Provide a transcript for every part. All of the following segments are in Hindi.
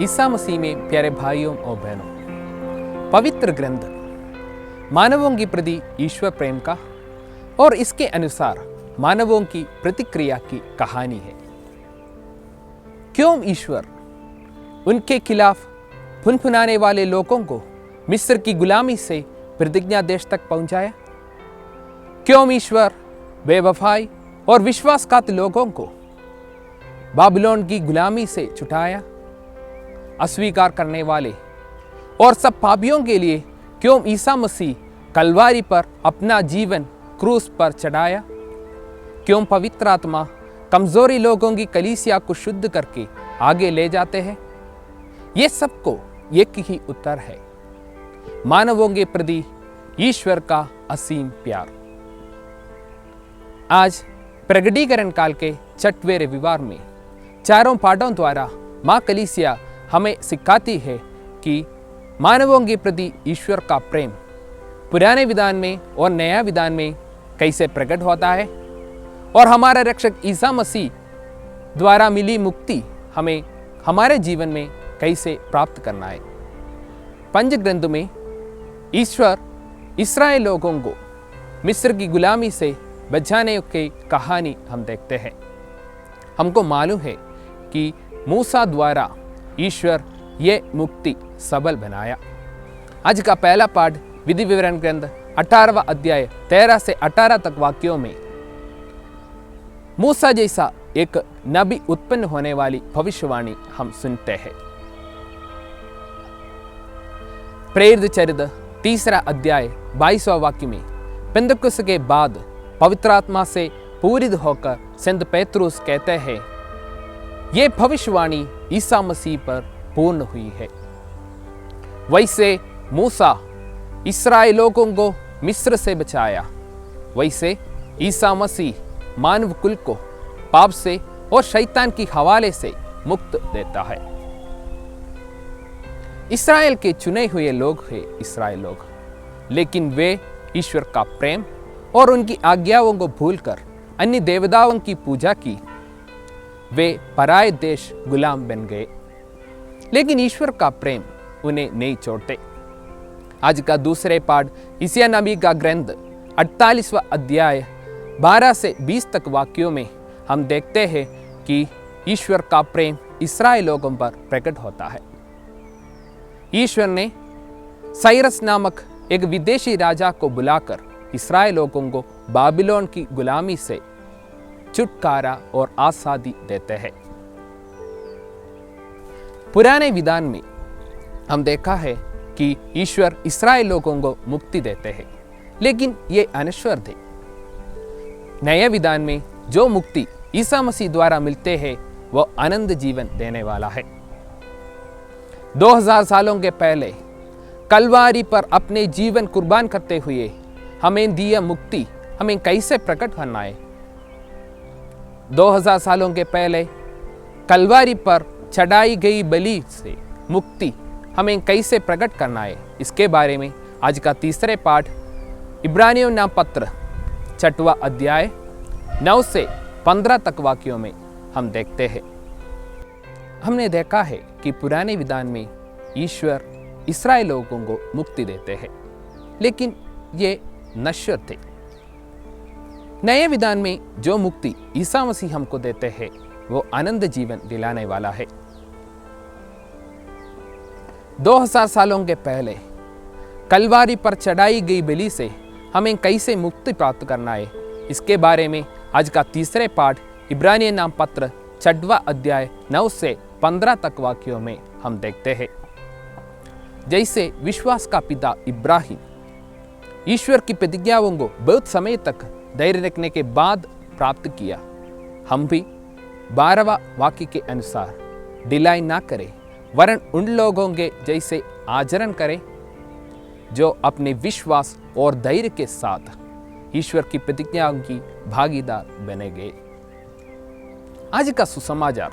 ईसा मसीह में प्यारे भाइयों और बहनों, पवित्र ग्रंथ मानवों की प्रति ईश्वर प्रेम का और इसके अनुसार मानवों की प्रतिक्रिया की कहानी है। क्यों ईश्वर उनके खिलाफ फुनफुनाने वाले लोगों को मिस्र की गुलामी से प्रतिज्ञा देश तक पहुंचाया? क्यों ईश्वर बेवफाई और विश्वासघात लोगों को बाबिलोन की गुलामी से छुटाया? अस्वीकार करने वाले और सब पापियों के लिए क्यों ईसा मसीह कलवारी पर अपना जीवन क्रूस पर चढ़ाया? क्यों पवित्र आत्मा कमजोरी लोगों की कलीसिया को शुद्ध करके आगे ले जाते हैं? ये सबको एक ही उत्तर है, मानवों के प्रति ईश्वर का असीम प्यार। आज प्रगटीकरण काल के 6वें रविवार में चारों पाठों द्वारा माँ कलीसिया हमें सिखाती है कि मानवों के प्रति ईश्वर का प्रेम पुराने विधान में और नया विधान में कैसे प्रकट होता है और हमारा रक्षक ईसा मसीह द्वारा मिली मुक्ति हमें हमारे जीवन में कैसे प्राप्त करना है। पंच ग्रंथ में ईश्वर इस्राएल लोगों को मिस्र की गुलामी से बचाने की कहानी हम देखते हैं। हमको मालूम है कि मूसा द्वारा ईश्वर ये मुक्ति सबल बनाया। आज का पहला पाठ विधि विवरण ग्रंथ 18वां अध्याय 13 से 18 तक वाक्यों में मूसा जैसा एक नबी उत्पन्न होने वाली भविष्यवाणी हम सुनते हैं। प्रेरित चरित्र 3 अध्याय 22वां वाक्य में पेंतकुस्त के बाद पवित्र आत्मा से पूरित होकर संत पेतरुस कहते हैं, ये भविष्यवाणी ईसा मसीह पर पूर्ण हुई है। वैसे मूसा इस्राएल लोगों को मिस्र से बचाया, वैसे ईसा मसीह मानव कुल को पाप से और शैतान की हवाले से मुक्त देता है। इस्राएल के चुने हुए लोग हैं इस्राएल लोग, लेकिन वे ईश्वर का प्रेम और उनकी आज्ञाओं को भूलकर अन्य देवताओं की पूजा की। वे पराये देश गुलाम बन गए, लेकिन ईश्वर का प्रेम उन्हें नहीं छोड़ते। आज का दूसरे पाठ यशायाह नबी का ग्रंथ 48वां अध्याय 12 से 20 तक वाक्यों में हम देखते हैं कि ईश्वर का प्रेम इस्राएल लोगों पर प्रकट होता है। ईश्वर ने साइरस नामक एक विदेशी राजा को बुलाकर इस्राएल लोगों को बाबिलोन की गुलामी से छुटकारा और आजादी देते हैं। पुराने विधान में हम देखा है कि ईश्वर इस्राएल लोगों को मुक्ति देते हैं, लेकिन ये अनश्वर थे। नए विधान में जो मुक्ति ईसा मसीह द्वारा मिलते हैं वो आनंद जीवन देने वाला है। 2000 सालों के पहले कलवारी पर अपने जीवन कुर्बान करते हुए हमें दिया मुक्ति हमें कैसे प्रकट करना है? 2000 सालों के पहले कलवारी पर चढ़ाई गई बलि से मुक्ति हमें कैसे प्रकट करना है, इसके बारे में आज का तीसरे पाठ इब्रानियों नाम पत्र 6वां अध्याय 9 से 15 तक वाक्यों में हम देखते हैं। हमने देखा है कि पुराने विधान में ईश्वर इस्राएल लोगों को मुक्ति देते हैं, लेकिन ये नश्वर थे। नए विधान में जो मुक्ति ईसा मसीह हमको देते हैं वो आनंद जीवन दिलाने वाला है। 2000 सालों के पहले कलवारी पर चढ़ाई गई बलि से हमें कैसे मुक्ति प्राप्त करना है, इसके बारे में आज का तीसरे पाठ इब्रानियों नाम पत्र 6वां अध्याय 9 से 15 तक वाक्यों में हम देखते हैं। जैसे विश्वास का पिता इब्राहिम ईश्वर की प्रतिज्ञाओं को बहुत समय तक धैर्य रखने के बाद प्राप्त किया, हम भी 12वां वाक्य के अनुसार ढिलाई ना करें, वरन उन लोगों के जैसे आचरण करें जो अपने विश्वास और धैर्य के साथ ईश्वर की प्रतिज्ञाओं की भागीदार बने गए। आज का सुसमाचार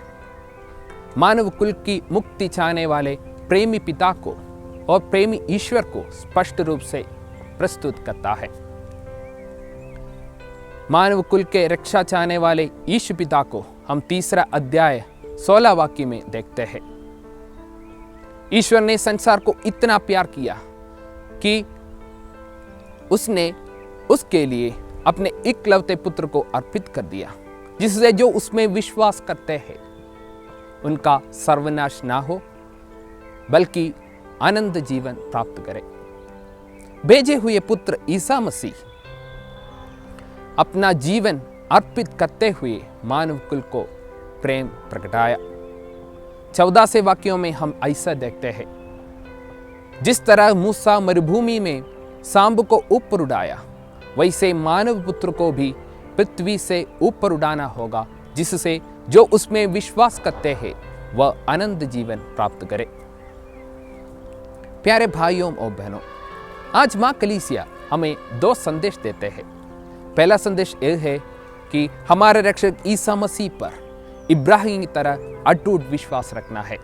मानव कुल की मुक्ति चाहने वाले प्रेमी पिता को और प्रेमी ईश्वर को स्पष्ट रूप से प्रस्तुत करता है। मानव कुल के रक्षा चाहने वाले ईश पिता को हम 3 अध्याय 16 वाक्य में देखते हैं। ईश्वर ने संसार को इतना प्यार किया कि उसने उसके लिए अपने इकलौते पुत्र को अर्पित कर दिया, जिससे जो उसमें विश्वास करते हैं उनका सर्वनाश ना हो बल्कि आनंद जीवन प्राप्त करे। भेजे हुए पुत्र ईसा मसीह अपना जीवन अर्पित करते हुए मानव कुल को प्रेम प्रगटाया। 14 से वाक्यों में हम ऐसा देखते हैं, जिस तरह मूसा मरुभूमि में सांब को ऊपर उड़ाया, वैसे मानव पुत्र को भी पृथ्वी से ऊपर उड़ाना होगा, जिससे जो उसमें विश्वास करते हैं वह आनंद जीवन प्राप्त करे। प्यारे भाइयों और बहनों, आज मां कलीसिया हमें 2 संदेश देते हैं। पहला संदेश यह है कि हमारे रक्षक ईसा मसीह पर इब्राहिम की तरह अटूट विश्वास रखना है।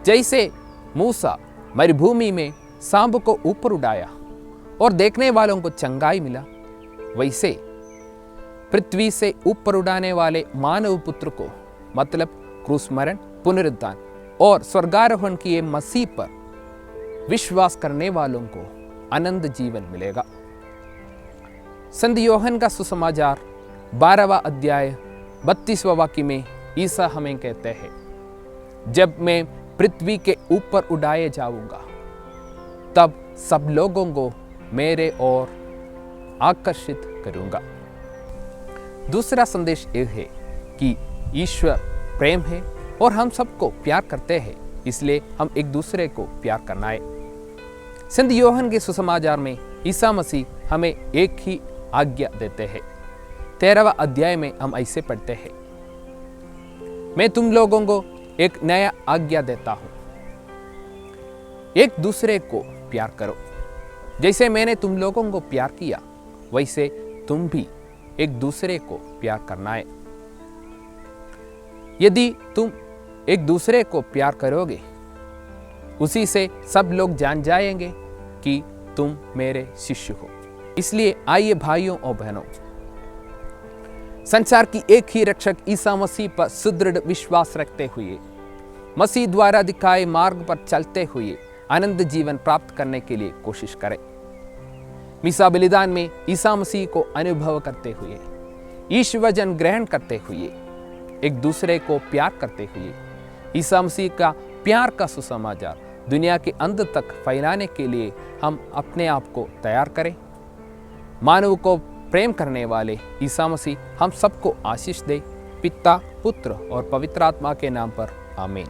जैसे मूसा मरुभूमि में सांब को ऊपर उड़ाया और देखने वालों को चंगाई मिला, वैसे पृथ्वी से ऊपर उड़ाने वाले मानव पुत्र को, मतलब क्रूस मरण, पुनरुत्थान और स्वर्गारोहण किए मसीह पर विश्वास करने वालों को आनंद जीवन मिलेगा। संत योहन का सुसमाचार 12वां अध्याय 32वां वाक्य में ईसा हमें कहते हैं, जब मैं पृथ्वी के ऊपर उड़ाए जाऊंगा तब सब लोगों को मेरे ओर आकर्षित करूंगा। दूसरा संदेश यह है कि ईश्वर प्रेम है और हम सबको प्यार करते हैं, इसलिए हम एक दूसरे को प्यार करना है। संत योहन के सुसमाचार में ईसा मसीह हमें एक ही आज्ञा देते हैं। 13वां अध्याय में हम ऐसे पढ़ते हैं, मैं तुम लोगों को एक नया आज्ञा देता हूं, एक दूसरे को प्यार करो। जैसे मैंने तुम लोगों को प्यार किया, वैसे तुम भी एक दूसरे को प्यार करना है। यदि तुम एक दूसरे को प्यार करोगे, उसी से सब लोग जान जाएंगे कि तुम मेरे शिष्य हो। इसलिए आइए भाइयों और बहनों, संसार की एक ही रक्षक ईसा मसीह पर सुदृढ़ विश्वास रखते हुए, मसीह द्वारा दिखाए मार्ग पर चलते हुए आनंद जीवन प्राप्त करने के लिए कोशिश करें। मिसा बलिदान में ईसा मसीह को अनुभव करते हुए, ईश्वर जन ग्रहण करते हुए, एक दूसरे को प्यार करते हुए, ईसा मसीह का प्यार का सुसमाचार दुनिया के अंत तक फैलाने के लिए हम अपने आप को तैयार करें। मानव को प्रेम करने वाले ईसा मसीह हम सबको आशीष दे। पिता, पुत्र और पवित्र आत्मा के नाम पर आमीन।